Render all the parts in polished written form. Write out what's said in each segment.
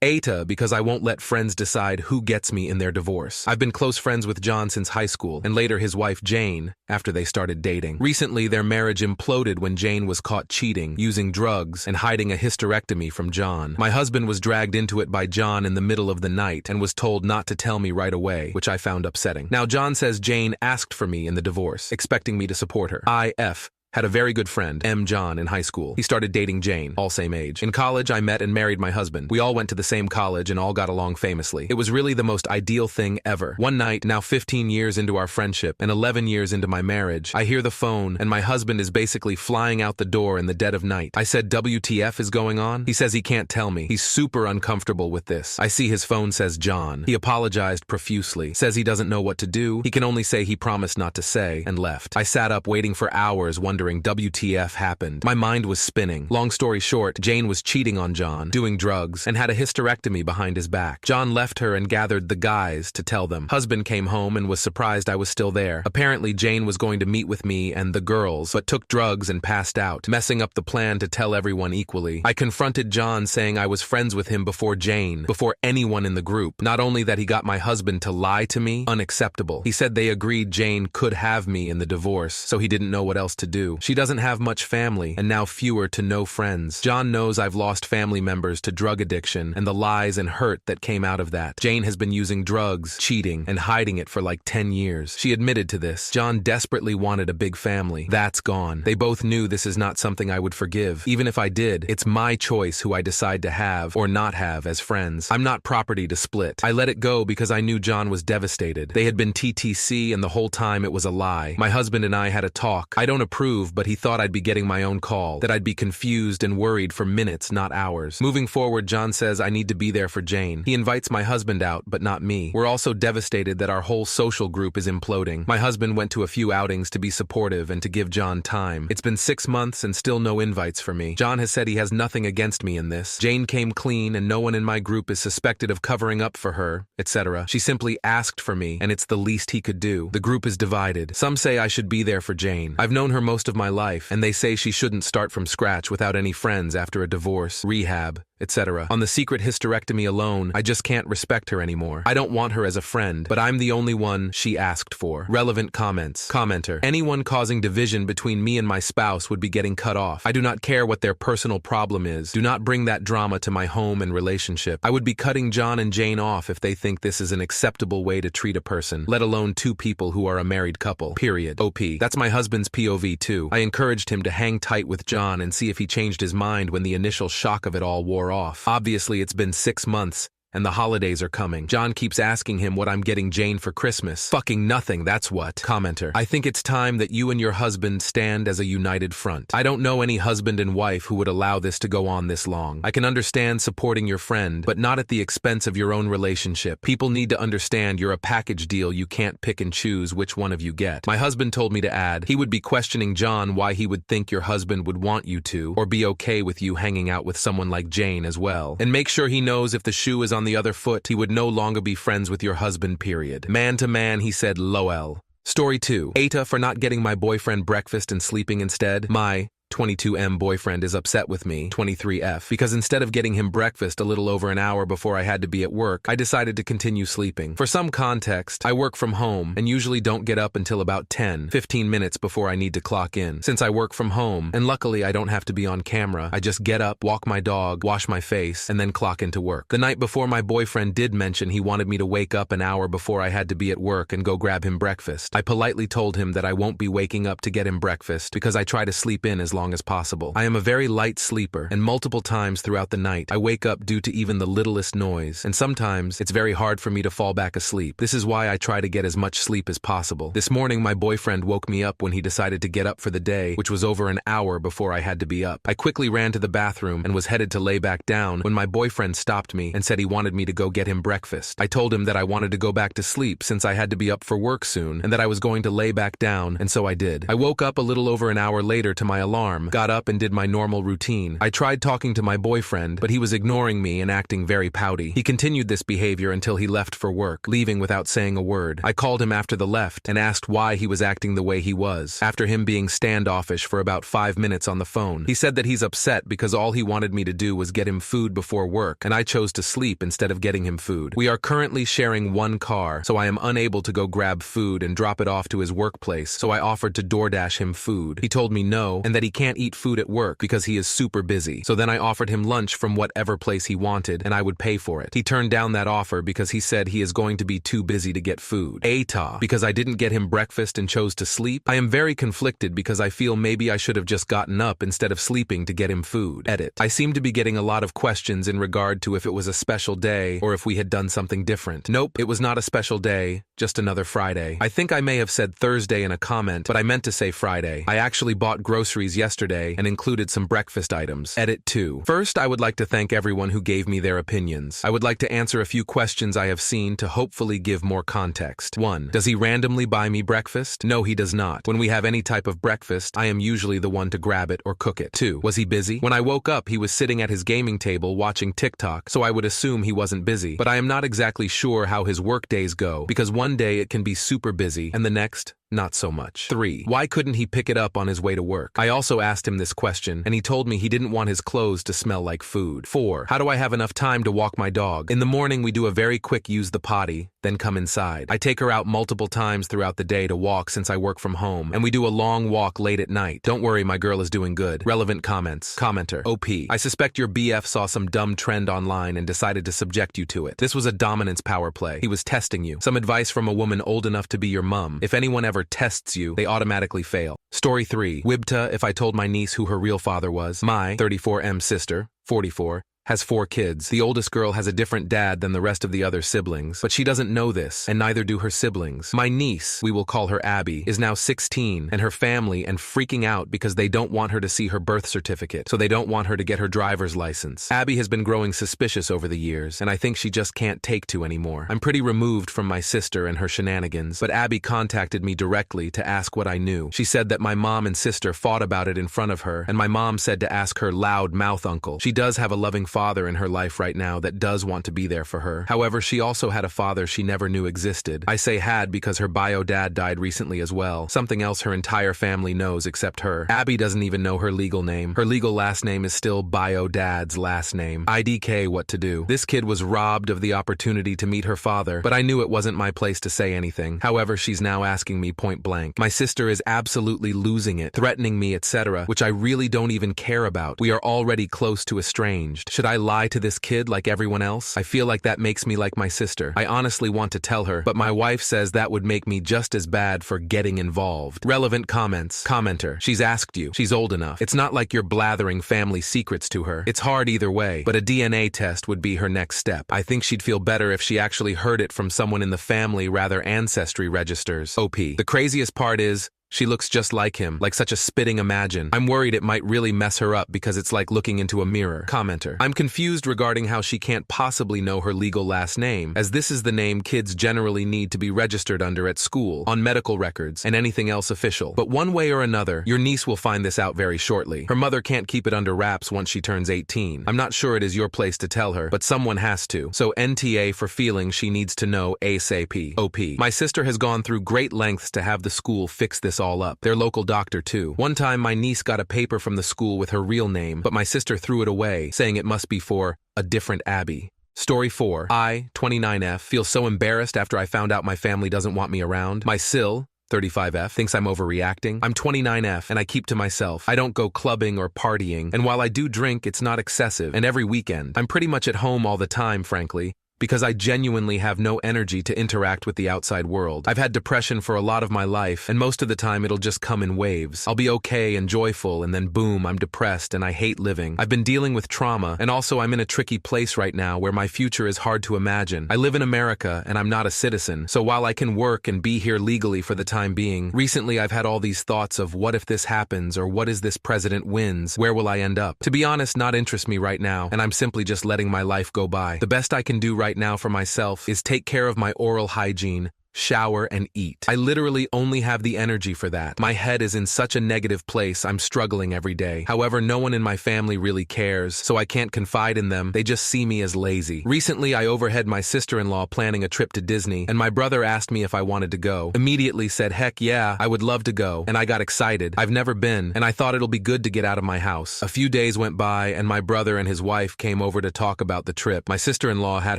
AITA because I won't let friends decide who gets me in their divorce. I've been close friends with John since high school, and later his wife Jane, after they started dating. Recently, their marriage imploded when Jane was caught cheating, using drugs, and hiding a hysterectomy from John. My husband was dragged into it by John in the middle of the night and was told not to tell me right away, which I found upsetting. Now John says Jane asked for me in the divorce, expecting me to support her. I.F. had a very good friend, M. John, in high school. He started dating Jane, all same age. In college, I met and married my husband. We all went to the same college and all got along famously. It was really the most ideal thing ever. One night, now 15 years into our friendship and 11 years into my marriage, I hear the phone and my husband is basically flying out the door in the dead of night. I said, WTF is going on? He says he can't tell me. He's super uncomfortable with this. I see his phone says John. He apologized profusely, says he doesn't know what to do. He can only say he promised not to say, and left. I sat up waiting for hours wondering WTF happened. My mind was spinning. Long story short, Jane was cheating on John, doing drugs, and had a hysterectomy behind his back. John left her and gathered the guys to tell them. Husband came home and was surprised I was still there. Apparently, Jane was going to meet with me and the girls, but took drugs and passed out, messing up the plan to tell everyone equally. I confronted John saying I was friends with him before Jane, before anyone in the group. Not only that he got my husband to lie to me, unacceptable. He said they agreed Jane could have me in the divorce, so he didn't know what else to do. She doesn't have much family, and now fewer to no friends. John knows I've lost family members to drug addiction and the lies and hurt that came out of that. Jane has been using drugs, cheating, and hiding it for like 10 years. She admitted to this. John desperately wanted a big family. That's gone. They both knew this is not something I would forgive. Even if I did, it's my choice who I decide to have or not have as friends. I'm not property to split. I let it go because I knew John was devastated. They had been TTC and the whole time it was a lie. My husband and I had a talk. I don't approve, but he thought I'd be getting my own call, that I'd be confused and worried for minutes, not hours. Moving forward, John says I need to be there for Jane. He invites my husband out, but not me. We're also devastated that our whole social group is imploding. My husband went to a few outings to be supportive and to give John time. It's been 6 months and still no invites for me. John has said he has nothing against me in this. Jane came clean and no one in my group is suspected of covering up for her, etc. She simply asked for me, and it's the least he could do. The group is divided. Some say I should be there for Jane. I've known her most of my life, and they say she shouldn't start from scratch without any friends after a divorce, rehab, etc. On the secret hysterectomy alone, I just can't respect her anymore. I don't want her as a friend, but I'm the only one she asked for. Relevant comments. Commenter. Anyone causing division between me and my spouse would be getting cut off. I do not care what their personal problem is. Do not bring that drama to my home and relationship. I would be cutting John and Jane off if they think this is an acceptable way to treat a person, let alone two people who are a married couple. Period. OP. That's my husband's POV too. I encouraged him to hang tight with John and see if he changed his mind when the initial shock of it all wore off. Obviously, it's been 6 months, and the holidays are coming. John keeps asking him what I'm getting Jane for Christmas. Fucking nothing, that's what. Commenter. I think it's time that you and your husband stand as a united front. I don't know any husband and wife who would allow this to go on this long. I can understand supporting your friend, but not at the expense of your own relationship. People need to understand you're a package deal. You can't pick and choose which one of you get. My husband told me to add, he would be questioning John why he would think your husband would want you to, or be okay with you hanging out with someone like Jane as well. And make sure he knows if the shoe is on the other foot, he would no longer be friends with your husband, period. Man to man, he said, LOL. Story 2. AITA for not getting my boyfriend breakfast and sleeping instead. My 22M boyfriend is upset with me, 23F, because instead of getting him breakfast a little over an hour before I had to be at work, I decided to continue sleeping. For some context, I work from home and usually don't get up until about 10-15 minutes before I need to clock in. Since I work from home, and luckily I don't have to be on camera, I just get up, walk my dog, wash my face, and then clock into work. The night before, my boyfriend did mention he wanted me to wake up an hour before I had to be at work and go grab him breakfast. I politely told him that I won't be waking up to get him breakfast because I try to sleep in as long as possible. I am a very light sleeper, and multiple times throughout the night, I wake up due to even the littlest noise, and sometimes it's very hard for me to fall back asleep. This is why I try to get as much sleep as possible. This morning, my boyfriend woke me up when he decided to get up for the day, which was over an hour before I had to be up. I quickly ran to the bathroom and was headed to lay back down when my boyfriend stopped me and said he wanted me to go get him breakfast. I told him that I wanted to go back to sleep since I had to be up for work soon, and that I was going to lay back down, and so I did. I woke up a little over an hour later to my alarm alarm, got up and did my normal routine. I tried talking to my boyfriend, but he was ignoring me and acting very pouty. He continued this behavior until he left for work, leaving without saying a word. I called him after the left and asked why he was acting the way he was, after him being standoffish for about 5 minutes on the phone. He said that he's upset because all he wanted me to do was get him food before work, and I chose to sleep instead of getting him food. We are currently sharing one car, so I am unable to go grab food and drop it off to his workplace, so I offered to DoorDash him food. He told me no, and that he can't eat food at work because he is super busy. So then I offered him lunch from whatever place he wanted, and I would pay for it. He turned down that offer because he said he is going to be too busy to get food. AITA, because I didn't get him breakfast and chose to sleep. I am very conflicted because I feel maybe I should have just gotten up instead of sleeping to get him food. Edit. I seem to be getting a lot of questions in regard to if it was a special day or if we had done something different. Nope, it was not a special day, just another Friday. I think I may have said Thursday in a comment, but I meant to say Friday. I actually bought groceries yesterday and included some breakfast items. Edit 2. First, I would like to thank everyone who gave me their opinions. I would like to answer a few questions I have seen to hopefully give more context. 1. Does he randomly buy me breakfast? No, he does not. When we have any type of breakfast, I am usually the one to grab it or cook it. 2. Was he busy? When I woke up, he was sitting at his gaming table watching TikTok, so I would assume he wasn't busy. But I am not exactly sure how his work days go, because one day it can be super busy, and the next, not so much. 3. Why couldn't he pick it up on his way to work? I also asked him this question, and he told me he didn't want his clothes to smell like food. 4. How do I have enough time to walk my dog? In the morning, we do a very quick use the potty, then come inside. I take her out multiple times throughout the day to walk since I work from home, and we do a long walk late at night. Don't worry, my girl is doing good. Relevant comments. Commenter. OP. I suspect your BF saw some dumb trend online and decided to subject you to it. This was a dominance power play. He was testing you. Some advice from a woman old enough to be your mum. If anyone ever tests you, they automatically fail. Story 3. Wibta, if I told my niece who her real father was. My 34M sister, 44, has 4 kids. The oldest girl has a different dad than the rest of the other siblings, but she doesn't know this, and neither do her siblings. My niece, we will call her Abby, is now 16, and her family and freaking out because they don't want her to see her birth certificate, so they don't want her to get her driver's license. Abby has been growing suspicious over the years, and I think she just can't take to anymore. I'm pretty removed from my sister and her shenanigans, but Abby contacted me directly to ask what I knew. She said that my mom and sister fought about it in front of her, and my mom said to ask her loud mouth uncle. She does have a loving father in her life right now that does want to be there for her. However, she also had a father she never knew existed. I say had because her bio dad died recently as well, something else her entire family knows except her. Abby doesn't even know her legal name. Her legal last name is still bio dad's last name. IDK what to do. This kid was robbed of the opportunity to meet her father, but I knew it wasn't my place to say anything. However, she's now asking me point blank. My sister is absolutely losing it, threatening me, etc., which I really don't even care about. We are already close to estranged. Should I lie to this kid like everyone else? I feel like that makes me like my sister. I honestly want to tell her, but my wife says that would make me just as bad for getting involved. Relevant comments. Commenter. She's asked you. She's old enough. It's not like you're blathering family secrets to her. It's hard either way, but a DNA test would be her next step. I think she'd feel better if she actually heard it from someone in the family rather ancestry registers. OP. The craziest part is, she looks just like him, like such a spitting imagine. I'm worried it might really mess her up because it's like looking into a mirror. Commenter. I'm confused regarding how she can't possibly know her legal last name, as this is the name kids generally need to be registered under at school, on medical records, and anything else official. But one way or another, your niece will find this out very shortly. Her mother can't keep it under wraps once she turns 18. I'm not sure it is your place to tell her, but someone has to. So NTA for feeling she needs to know ASAP. OP. My sister has gone through great lengths to have the school fix this all up. Their local doctor too. One time my niece got a paper from the school with her real name, but my sister threw it away, saying it must be for a different Abby. Story 4. I, 29F, feel so embarrassed after I found out my family doesn't want me around. My Sil, 35F, thinks I'm overreacting. I'm 29F, and I keep to myself. I don't go clubbing or partying, and while I do drink, it's not excessive, and every weekend. I'm pretty much at home all the time, frankly, because I genuinely have no energy to interact with the outside world. I've had depression for a lot of my life, and most of the time it'll just come in waves. I'll be okay and joyful, and then boom, I'm depressed and I hate living. I've been dealing with trauma, and also I'm in a tricky place right now where my future is hard to imagine. I live in America, and I'm not a citizen, so while I can work and be here legally for the time being, recently I've had all these thoughts of what if this happens, or what is this president wins, where will I end up? To be honest, not interest me right now, and I'm simply just letting my life go by. The best I can do right now for myself is take care of my oral hygiene, shower, and eat. I literally only have the energy for that. My head is in such a negative place, I'm struggling every day. However, no one in my family really cares, so I can't confide in them. They just see me as lazy. Recently, I overheard my sister-in-law planning a trip to Disney, and my brother asked me if I wanted to go. Immediately said, heck yeah, I would love to go, and I got excited. I've never been, and I thought it'll be good to get out of my house. A few days went by, and my brother and his wife came over to talk about the trip. My sister-in-law had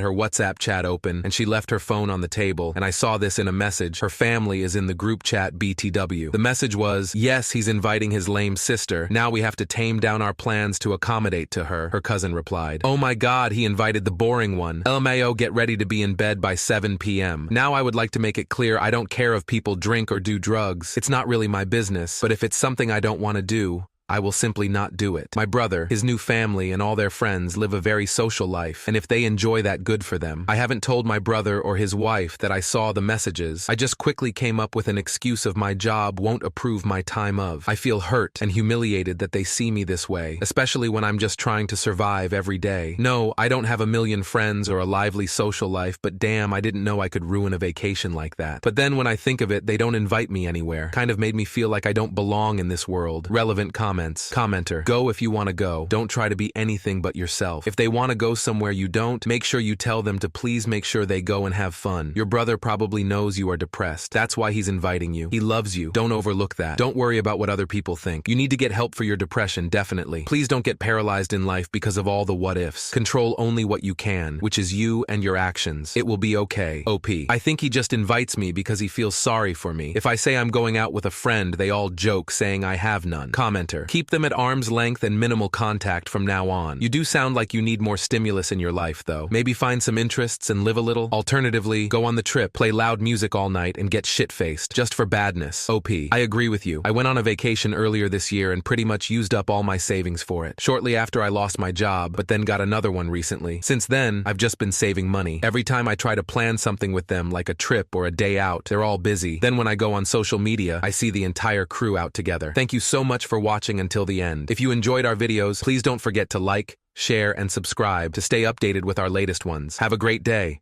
her WhatsApp chat open, and she left her phone on the table, and I saw this in a message. Her family is in the group chat BTW. The message was, yes, he's inviting his lame sister. Now we have to tame down our plans to accommodate to her. Her cousin replied, oh my god, he invited the boring one. LMAO, get ready to be in bed by 7 p.m. Now I would like to make it clear I don't care if people drink or do drugs. It's not really my business, but if it's something I don't want to do, I will simply not do it. My brother, his new family, and all their friends live a very social life, and if they enjoy that, good for them. I haven't told my brother or his wife that I saw the messages. I just quickly came up with an excuse of my job won't approve my time of. I feel hurt and humiliated that they see me this way, especially when I'm just trying to survive every day. No, I don't have a million friends or a lively social life, but damn, I didn't know I could ruin a vacation like that. But then when I think of it, they don't invite me anywhere. Kind of made me feel like I don't belong in this world. Relevant comments. Commenter, go if you want to go. Don't try to be anything but yourself. If they want to go somewhere you don't, make sure you tell them to please make sure they go and have fun. Your brother probably knows you are depressed. That's why he's inviting you. He loves you. Don't overlook that. Don't worry about what other people think. You need to get help for your depression, definitely. Please don't get paralyzed in life because of all the what-ifs. Control only what you can, which is you and your actions. It will be okay. OP. I think he just invites me because he feels sorry for me. If I say I'm going out with a friend, they all joke saying I have none. Commenter, keep them at arm's length and minimal contact from now on. You do sound like you need more stimulus in your life, though. Maybe find some interests and live a little. Alternatively, go on the trip, play loud music all night, and get shit-faced, just for badness. OP. I agree with you. I went on a vacation earlier this year and pretty much used up all my savings for it. Shortly after I lost my job, but then got another one recently. Since then, I've just been saving money. Every time I try to plan something with them, like a trip or a day out, they're all busy. Then when I go on social media, I see the entire crew out together. Thank you so much for watching until the end. If you enjoyed our videos, please don't forget to like, share, and subscribe to stay updated with our latest ones. Have a great day.